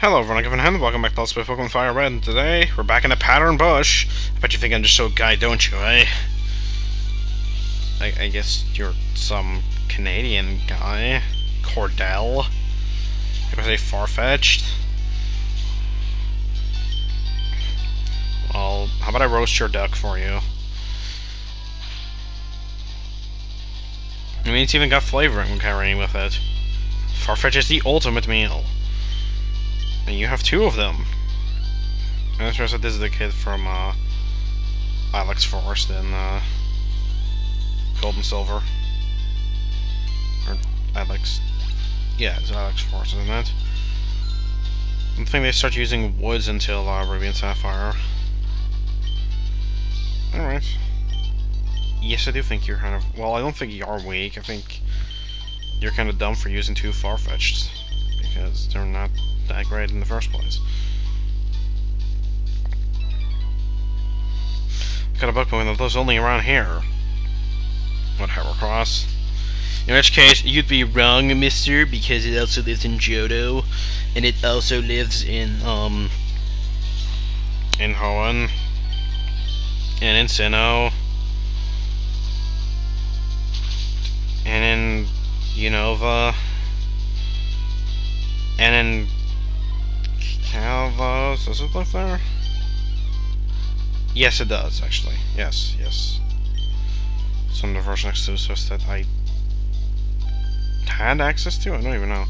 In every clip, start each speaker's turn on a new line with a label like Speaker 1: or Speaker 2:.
Speaker 1: Hello everyone, I'm Kevin Hand, welcome back to Let's Play Pokemon Fire Red, and today we're back in a pattern bush. I bet you think I'm just so guy, don't you, eh? I guess you're some Canadian guy. Cordell. I was say far-fetched. Well, how about I roast your duck for you? I mean, it's even got flavoring carrying with it. Farfetch is the ultimate meal. And you have two of them. And it's just that this is the kid from Alex Forest in Gold and Silver. Or Alex. Yeah, it's Alex Forest, isn't it? I don't think they start using woods until Ruby and Sapphire. Alright. Yes, I do think you're kind of... Well, I don't think you're weak. I think you're kind of dumb for using two Farfetch'd. Because they're not that great in the first place. Got a Pokemon that lives only around here. Whatever, Cross. In which case, you'd be wrong, mister, because it also lives in Johto. And it also lives in Hoenn. And in Sinnoh. And in Unova. And in Kalos, does it live there? Yes, it does, actually. Yes. Some of the version exclusives that I had access to? I don't even know.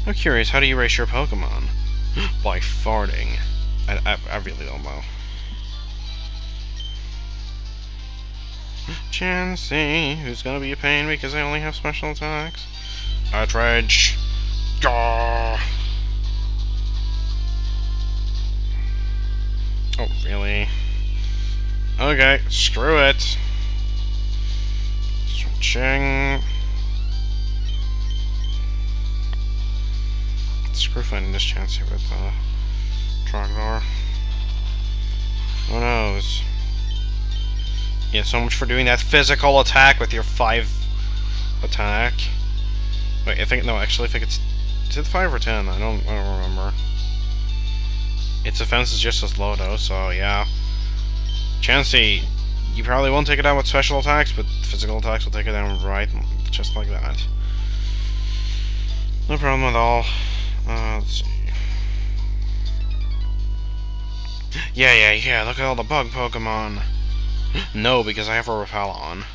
Speaker 1: I'm curious, how do you race your Pokemon? By farting. I really don't know. Chansey, who's gonna be a pain because I only have special attacks. Outrage. Gah! Oh, really? Okay, screw it. Switching. Screw finding this chance here with Trogdor. Who knows? Yeah, so much for doing that physical attack with your 5 attack. Wait, I think it's... Is it 5 or 10? I don't remember. Its offense is just as low though, so yeah. Chansey, you probably won't take it down with special attacks, but physical attacks will take it down right, just like that. No problem at all. Let's see. Yeah, look at all the bug Pokemon. No, because I have a Repel on.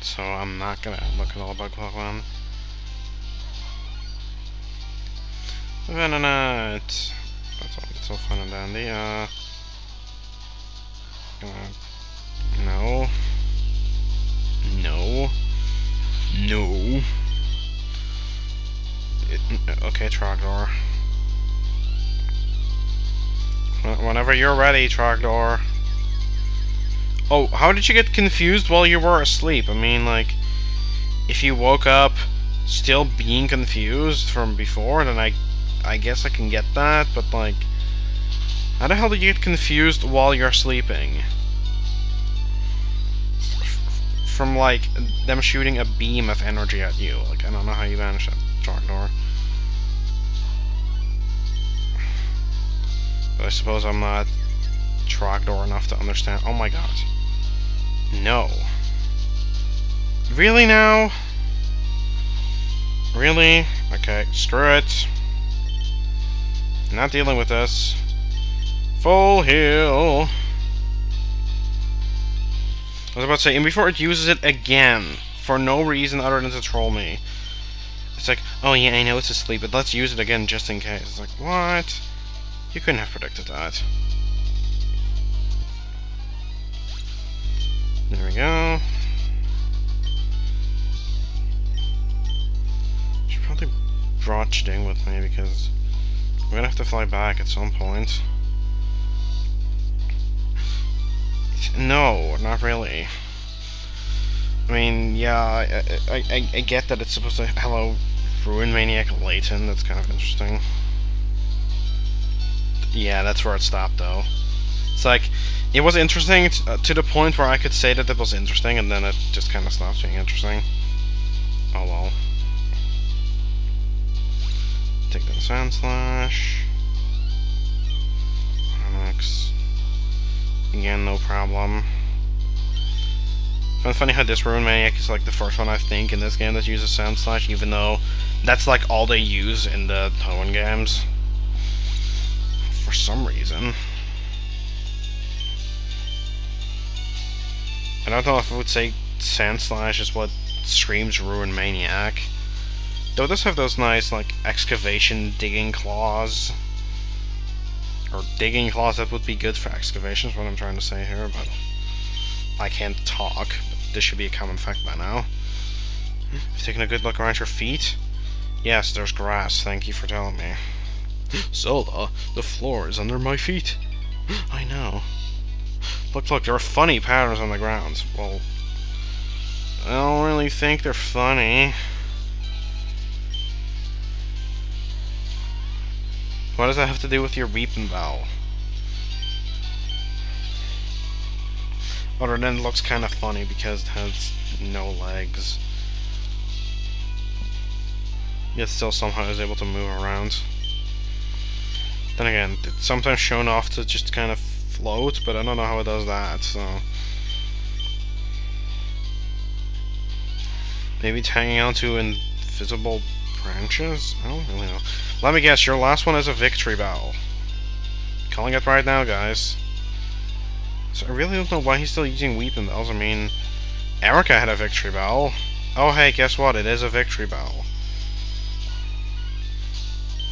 Speaker 1: So I'm not gonna look at all the bug Pokemon. Venonat. That's all fun and dandy. No. Okay, Trogdor. Whenever you're ready, Trogdor. Oh, how did you get confused while you were asleep? I mean, like, if you woke up still being confused from before, then I guess I can get that, but like, how the hell did you get confused while you're sleeping? From like them shooting a beam of energy at you. Like, I don't know how you managed that, Trogdor. But I suppose I'm not Trogdor enough to understand. Oh my god. No. Really now? Really? Okay, screw it. Not dealing with this. Full heal. I was about to say, and before it uses it again, for no reason other than to troll me. It's like, oh yeah, I know it's asleep, but let's use it again just in case. It's like, what? You couldn't have predicted that. There we go. Should probably brought Ding with me because we're gonna have to fly back at some point. No, not really. I mean, yeah, I get that it's supposed to hello Ruin Maniac Layton. That's kind of interesting. Yeah, that's where it stopped, though. It's like, it was interesting to the point where I could say that it was interesting, and then it just kind of stops being interesting. Oh well. Take that Sand Slash. Pokédex. Again, no problem. It's funny how this Ruin Maniac is like the first one I think in this game that uses Sand Slash, even though that's like all they use in the Hoenn games. For some reason. I don't know if I would say Sand Slash is what screams Ruin Maniac. Though it does have those nice, like, excavation digging claws. Or digging claws that would be good for excavation is what I'm trying to say here, but I can't talk. But this should be a common fact by now. Have you taken a good look around your feet? Yes, there's grass, thank you for telling me. Zelda, the floor is under my feet. I know. Look, there are funny patterns on the ground. Well, I don't really think they're funny. What does that have to do with your weeping bow? Other than it looks kind of funny because it has no legs. Yet still somehow is able to move around. Then again, it's sometimes shown off to just kind of float, but I don't know how it does that, so... Maybe it's hanging on to invisible branches? I don't really know. Let me guess, your last one is a victory bow. Calling it right now, guys. So I really don't know why he's still using weeping bells. I mean, Erica had a victory bell. Oh hey, guess what? It is a victory bell.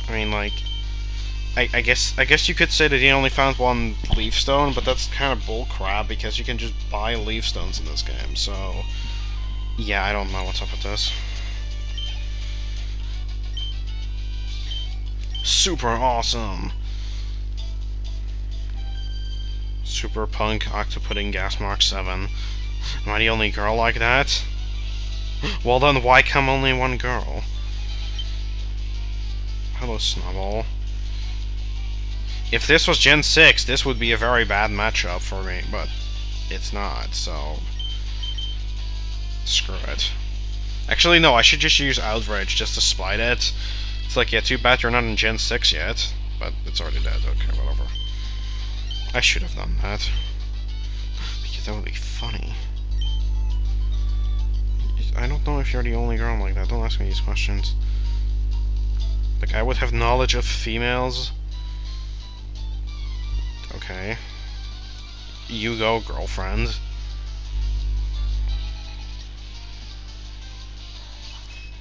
Speaker 1: I mean, like, I guess you could say that he only found one leaf stone, but that's kind of bullcrap because you can just buy leaf stones in this game. So yeah, I don't know what's up with this. Super awesome. Super Punk Octopudding Gas Mark 7. Am I the only girl like that? Well then, why come only one girl? Hello, Snubble. If this was Gen 6, this would be a very bad matchup for me, but it's not, so... Screw it. Actually, no, I should just use Outrage just to spite it. It's like, yeah, too bad you're not in Gen 6 yet, but it's already dead, okay, whatever. I should have done that. Because that would be funny. I don't know if you're the only girl like that, don't ask me these questions. Like, I would have knowledge of females. Okay. You go, girlfriend.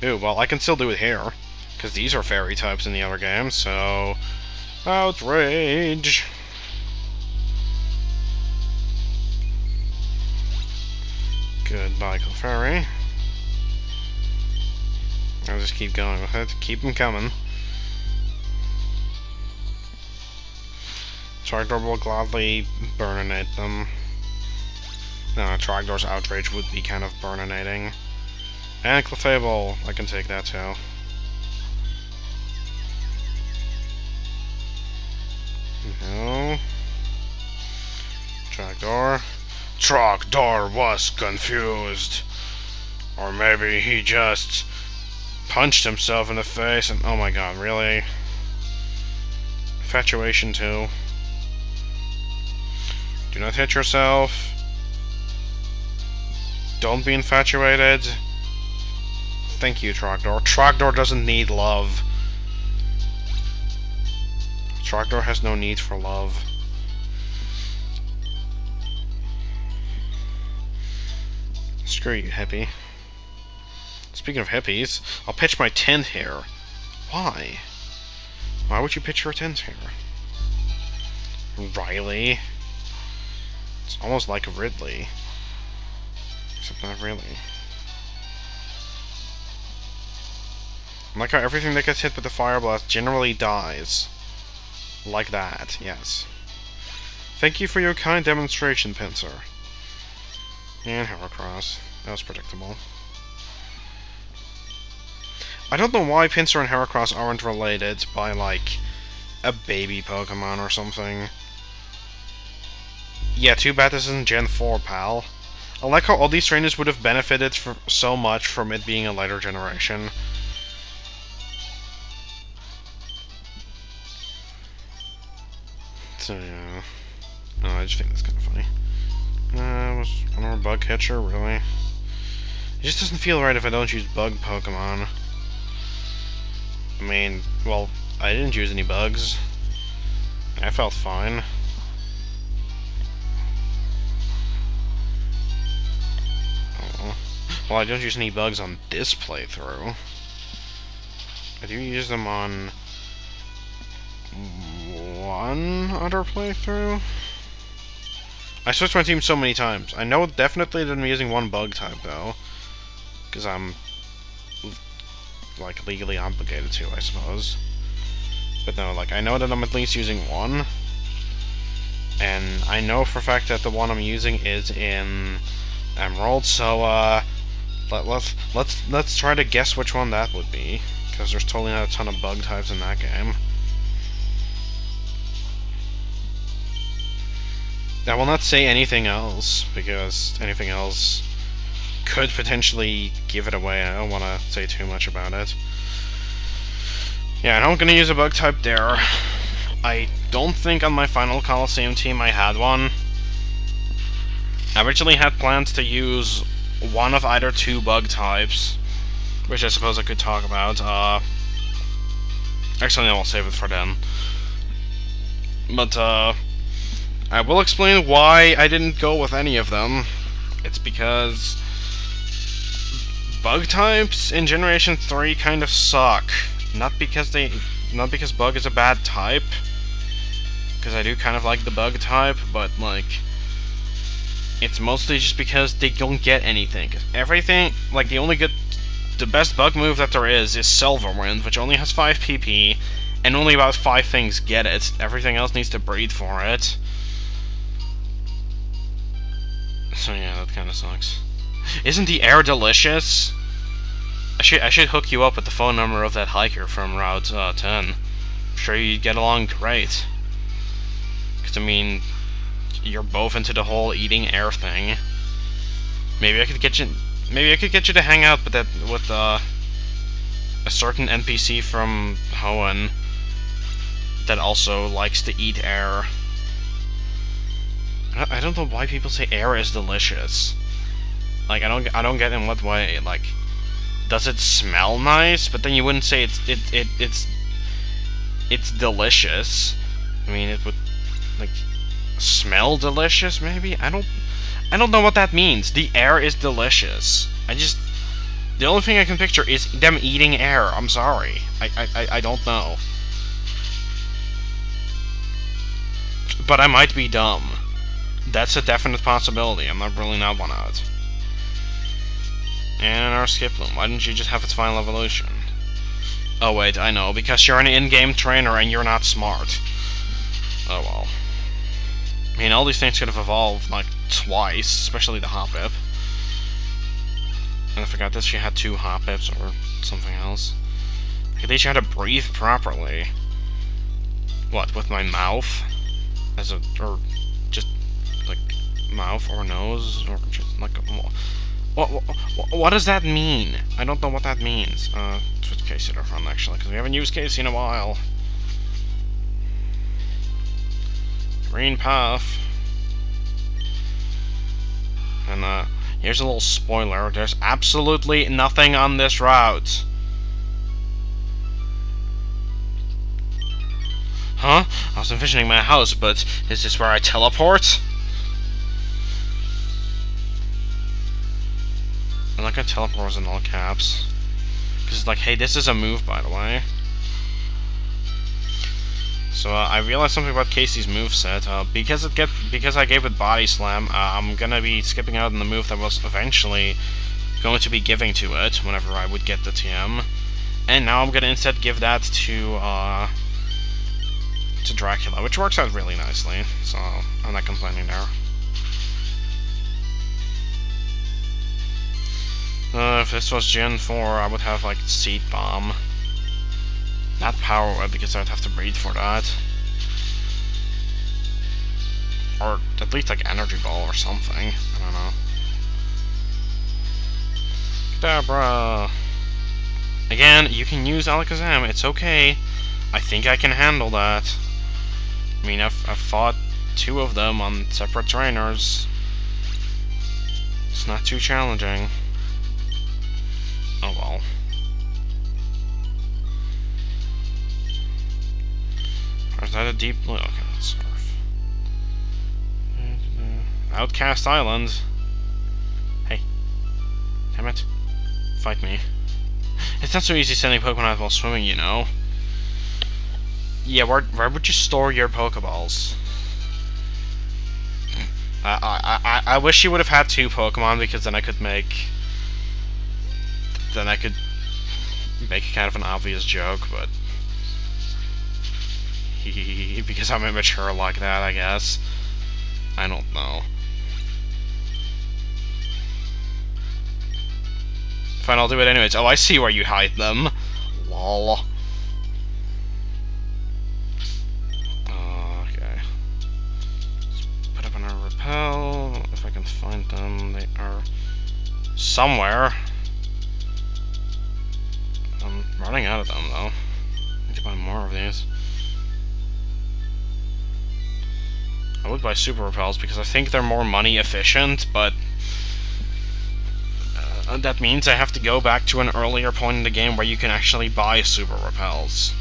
Speaker 1: Ooh, well, I can still do it here. Because these are fairy types in the other games, so... Outrage! Goodbye, Clefairy. I'll just keep going with it. Keep them coming. Trogdor will gladly burninate them. No, Trogdor's Outrage would be kind of burninating. And Clefable, I can take that too. No. Trogdor. Trogdor was confused. Or maybe he just punched himself in the face and... Oh my god, really? Infatuation too. Do not hit yourself. Don't be infatuated. Thank you, Trogdor. Trogdor doesn't need love. Trogdor has no need for love. Screw you, hippie. Speaking of hippies, I'll pitch my tent here. Why? Why would you pitch your tent here? Riley? It's almost like Ridley. Except not really. I like how everything that gets hit with the fire blast generally dies. Like that, yes. Thank you for your kind demonstration, Pinsir. And Heracross. That was predictable. I don't know why Pinsir and Heracross aren't related by, like, a baby Pokemon or something. Yeah, too bad this isn't Gen 4, pal. I like how all these trainers would have benefited so much from it being a later generation. So yeah. No, I just think that's kind of funny. Was one more bug catcher, really? It just doesn't feel right if I don't use bug Pokemon. I mean, well, I didn't use any bugs. I felt fine. Oh. Well, I don't use any bugs on this playthrough. I do use them on one other playthrough. I switched my team so many times. I know definitely that I'm using one bug type, though. Because I'm, like, legally obligated to, I suppose. But no, like, I know that I'm at least using one. And I know for a fact that the one I'm using is in Emerald, so, let's try to guess which one that would be. Because there's totally not a ton of bug types in that game. I will not say anything else, because anything else could potentially give it away. I don't want to say too much about it. Yeah, I'm going to use a bug type there. I don't think on my final Coliseum team I had one. I originally had plans to use one of either two bug types, which I suppose I could talk about. Actually, no, I'll save it for then. But, I will explain why I didn't go with any of them. It's because bug types in Generation 3 kind of suck. Not because bug is a bad type, because I do kind of like the bug type, but like it's mostly just because they don't get anything. Everything, like the best bug move that there is Silverwind, which only has 5 PP, and only about 5 things get it. Everything else needs to breathe for it. So yeah, that kind of sucks. Isn't the air delicious? I should hook you up with the phone number of that hiker from Route 10. I'm sure you'd get along great. Because, I mean, you're both into the whole eating air thing. Maybe I could get you to hang out with a certain NPC from Hoenn that also likes to eat air. I don't know why people say air is delicious. Like, I don't get in what way. Like, does it smell nice? But then you wouldn't say it's delicious. I mean, it would like smell delicious. Maybe I don't know what that means. The air is delicious. The only thing I can picture is them eating air. I'm sorry. I don't know. But I might be dumb. That's a definite possibility. I'm not ruling that one out. And our Skiploom. Why didn't you just have its final evolution? Oh wait, I know. Because you're an in-game trainer and you're not smart. Oh well. I mean, all these things could have evolved, like, twice. Especially the Hoppip. And I forgot that she had 2 Hoppips or something else. I could teach you how to breathe properly. What, with my mouth? Or just, like, mouth or nose? Or just, like, what does that mean? I don't know what that means. Switch Casey to front, actually, because we haven't used Casey in a while. Green path. And, here's a little spoiler. There's absolutely nothing on this route. Huh? I was envisioning my house, but is this where I teleport? I'm not gonna teleport in all caps. Because it's like, hey, this is a move, by the way. So, I realized something about Casey's moveset. Because I gave it Body Slam, I'm gonna be skipping out on the move that was eventually going to be giving to it whenever I would get the TM. And now I'm gonna instead give that to Dracula, which works out really nicely. So, I'm not complaining there. If this was Gen 4, I would have, like, Seed Bomb. Not Power Whip, because I'd have to breathe for that. Or at least, like, Energy Ball or something. I don't know. Kadabra! Again, you can use Alakazam, it's okay. I think I can handle that. I mean, I've fought 2 of them on separate trainers. It's not too challenging. Oh well. Or is that a deep blue? Okay, let's surf. Outcast Island. Hey. Damn it. Fight me. It's not so easy sending Pokemon out while swimming, you know. Yeah, where would you store your Pokeballs? I wish you would have had 2 Pokemon, because then I could make... Then I could make kind of an obvious joke, but... because I'm immature like that, I guess. I don't know. Fine, I'll do it anyways. Oh, I see where you hide them. Lol. Okay. Let's put up another repel. If I can find them, they are somewhere. I'm running out of them, though. I need to buy more of these. I would buy super repels because I think they're more money efficient, but that means I have to go back to an earlier point in the game where you can actually buy super repels.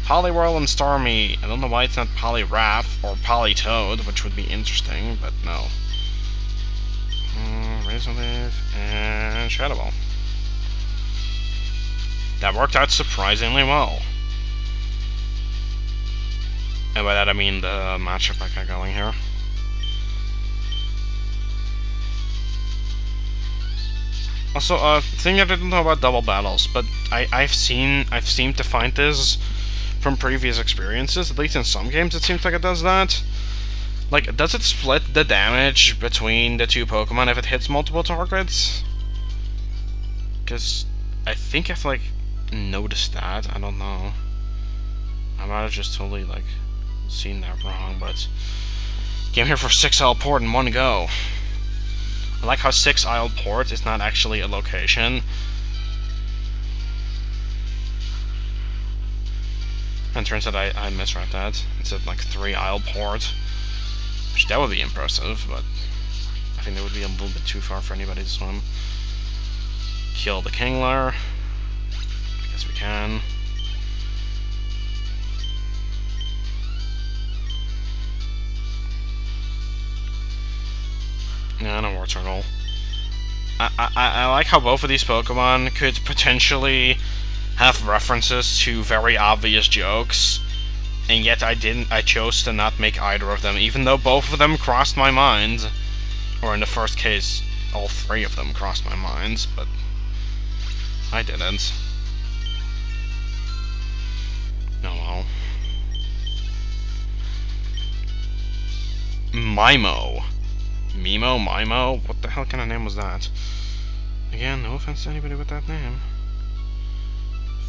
Speaker 1: Poliwhirl and Starmie, I don't know why it's not Poliwrath or Politoad, which would be interesting, but no. Razor Leaf and Shadow Ball. That worked out surprisingly well. And by that I mean the matchup I got going here. Also, thing I didn't know about double battles, but I've seemed to find this from previous experiences. At least in some games, it seems like it does that. Like, does it split the damage between the 2 Pokemon if it hits multiple targets? Because I think I've like noticed that. I don't know. I might have just totally like seen that wrong, but came here for 6-Isle Port in one go. I like how 6-Isle Port is not actually a location. And turns out I misread that. It said like 3-Isle Port. Which that would be impressive, but I think that would be a little bit too far for anybody to swim. Kill the Kingler. I guess we can. No, no more turtle. I like how both of these Pokemon could potentially have references to very obvious jokes, and yet I chose to not make either of them, even though both of them crossed my mind. Or in the first case, all 3 of them crossed my mind, but I didn't. Oh well. Mimo. Mimo? What the hell kind of name was that? Again, no offense to anybody with that name.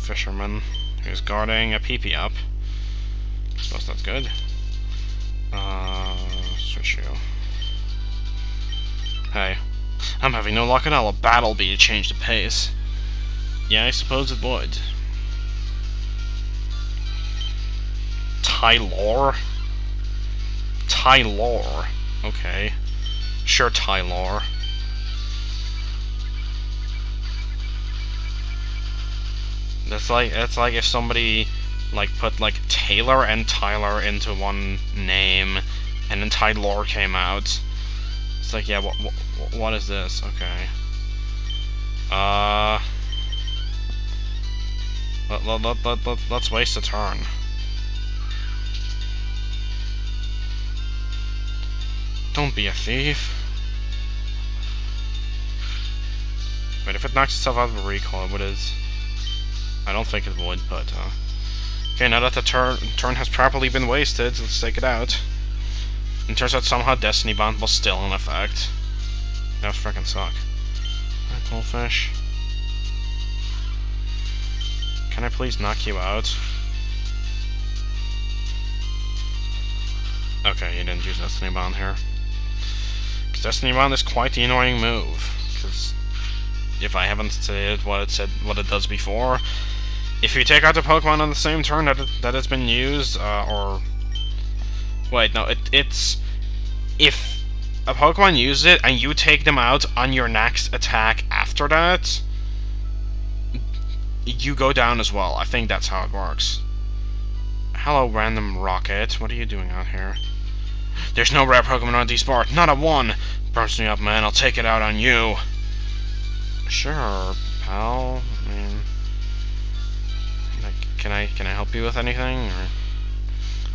Speaker 1: Fisherman, who's guarding a Pee-Pee up. Suppose that's good. Switch you. Hey, I'm having no luck at all. A battle bee to change the pace. Yeah, I suppose it would. Tylor? Tylor. Okay. Sure, Tylor. That's like if somebody like put like Taylor and Tyler into one name, and then Tylor came out. It's like, yeah, what is this? Okay. Let's waste a turn. Don't be a thief. But if it knocks itself out of a recall, what is? I don't think it would, but okay, now that the turn has properly been wasted, let's take it out. And turns out somehow Destiny Bond was still in effect. That would frickin' suck. Alright, Goldfish. Can I please knock you out? Okay, you didn't use Destiny Bond here. Because Destiny Bond is quite the annoying move. Because if I haven't said what it does before, if you take out the Pokemon on the same turn that it's been used, or Wait, no, it's... If a Pokemon uses it and you take them out on your next attack after that, you go down as well. I think that's how it works. Hello, random rocket. What are you doing out here? There's no rare Pokemon on these parts. Not a one! Burns me up, man. I'll take it out on you. Sure, pal. I mean... Like, can I help you with anything? Or...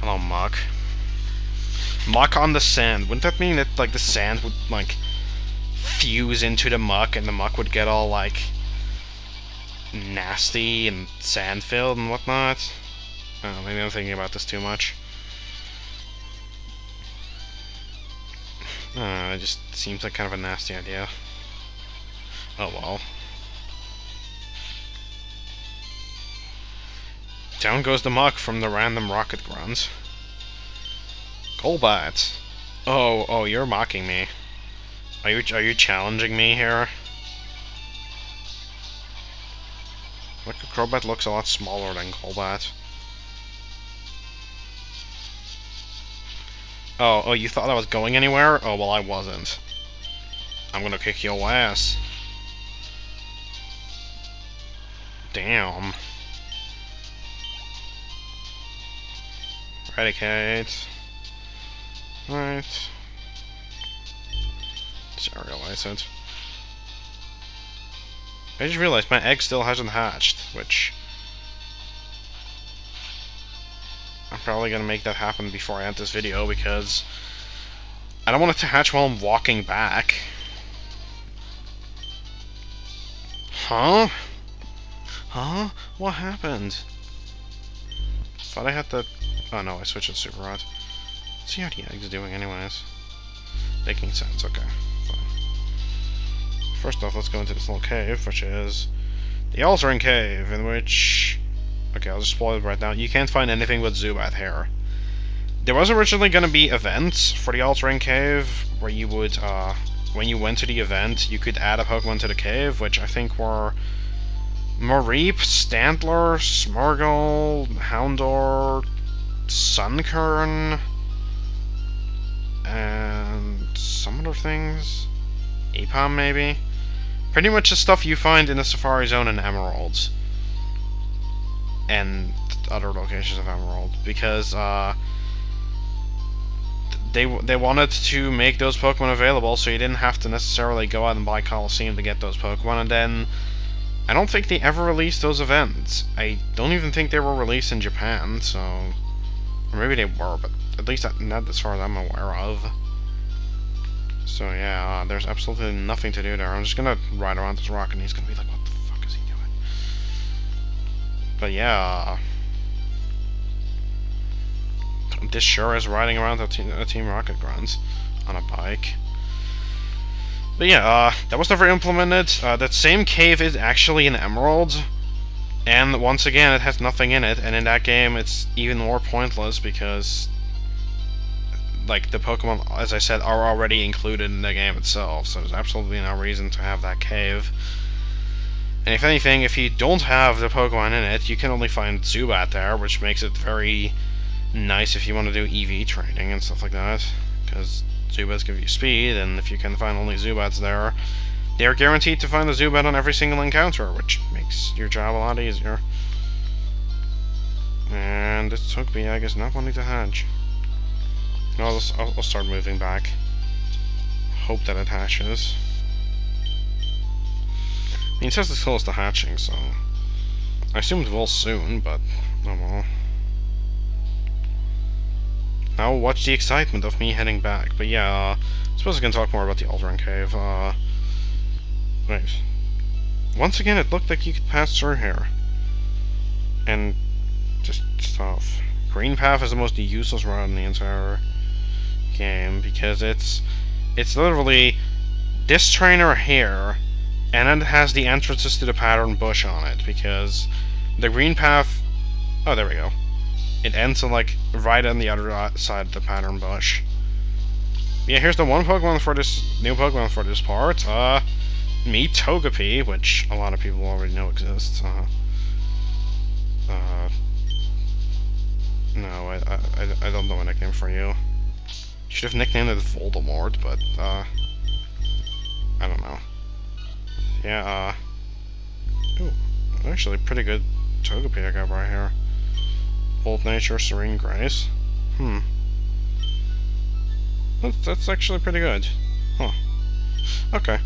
Speaker 1: Hello, Muck. Muck on the sand. Wouldn't that mean that, like, the sand would, like, fuse into the muck and the muck would get all, like, nasty and sand-filled and whatnot? Oh, maybe I'm thinking about this too much. It just seems like kind of a nasty idea. Oh well. Down goes the muck from the random rocket grunt. Golbat. Oh, you're mocking me. Are you challenging me here? Like, Golbat looks a lot smaller than Golbat. Oh, you thought I was going anywhere? Oh, well, I wasn't. I'm gonna kick your ass. Damn. Eradicate. Right. Just realize it. I just realized my egg still hasn't hatched, which... I'm probably gonna make that happen before I end this video, because I don't want it to hatch while I'm walking back. Huh? Huh? What happened? Thought I had to... Oh no, I switched to Super Rod. Let's see how the egg's doing anyways. Making sense, okay. Fine. First off, let's go into this little cave, which is the Altering Cave, in which... Okay, I'll just spoil it right now. You can't find anything but Zubat here. There was originally going to be events for the Altering Cave, where you would, when you went to the event, you could add a Pokemon to the cave, which I think were Mareep, Stantler, Smeargle, Houndour, Sunkern, and some other things. Apom, maybe? Pretty much the stuff you find in the Safari Zone and Emeralds. And other locations of Emerald, because they wanted to make those Pokemon available, so you didn't have to necessarily go out and buy Coliseum to get those Pokemon. And then I don't think they ever released those events. I don't even think they were released in Japan, so... Or maybe they were, but at least not as far as I'm aware of. So yeah, there's absolutely nothing to do there. I'm just gonna ride around this rock and he's gonna be like, what the fuck is he doing? But yeah, this sure is riding around a Team Rocket Grunts on a bike. But yeah, that was never implemented. That same cave is actually an Emerald, and once again, it has nothing in it. And in that game, it's even more pointless because, like, the Pokemon, as I said, are already included in the game itself. So there's absolutely no reason to have that cave. And if anything, if you don't have the Pokemon in it, you can only find Zubat there, which makes it very nice if you want to do EV training and stuff like that, because Zubats give you speed, and if you can find only Zubats there, they're guaranteed to find the Zubat on every single encounter, which makes your job a lot easier. And this Togepi egg is not wanting to hatch. No, I'll start moving back. Hope that it hatches. I mean, it says it's close to hatching, so I assume it will soon, but oh well. Now watch the excitement of me heading back. But yeah, I suppose I can talk more about the Altering Cave. Wait. Once again, it looked like you could pass through here. And just stuff. Green Path is the most useless route in the entire game, because it's literally this trainer here, and then it has the entrances to the pattern bush on it, because the Green Path... Oh, there we go. It ends on, like, right on the other side of the pattern bush. Yeah, here's the one Pokemon for this... new Pokemon for this part. Meet Togepi, which a lot of people already know exists. No, I don't know a nickname nickname for you. Should have nicknamed it Voldemort, but, I don't know. Yeah, ooh, actually pretty good Togepi I got right here. Bold Nature, Serene Grace. That's actually pretty good. Huh. Okay.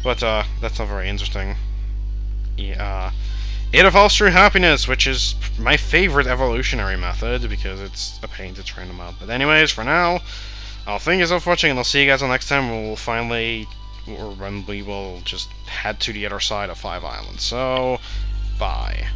Speaker 1: But, that's not very interesting. Yeah, Eight of All-True Happiness, which is my favorite evolutionary method, because it's a pain to train them up. But anyways, for now, I'll thank you so much for watching, and I'll see you guys on next time when we'll finally, or when we will just head to the other side of 5 Islands. So, bye.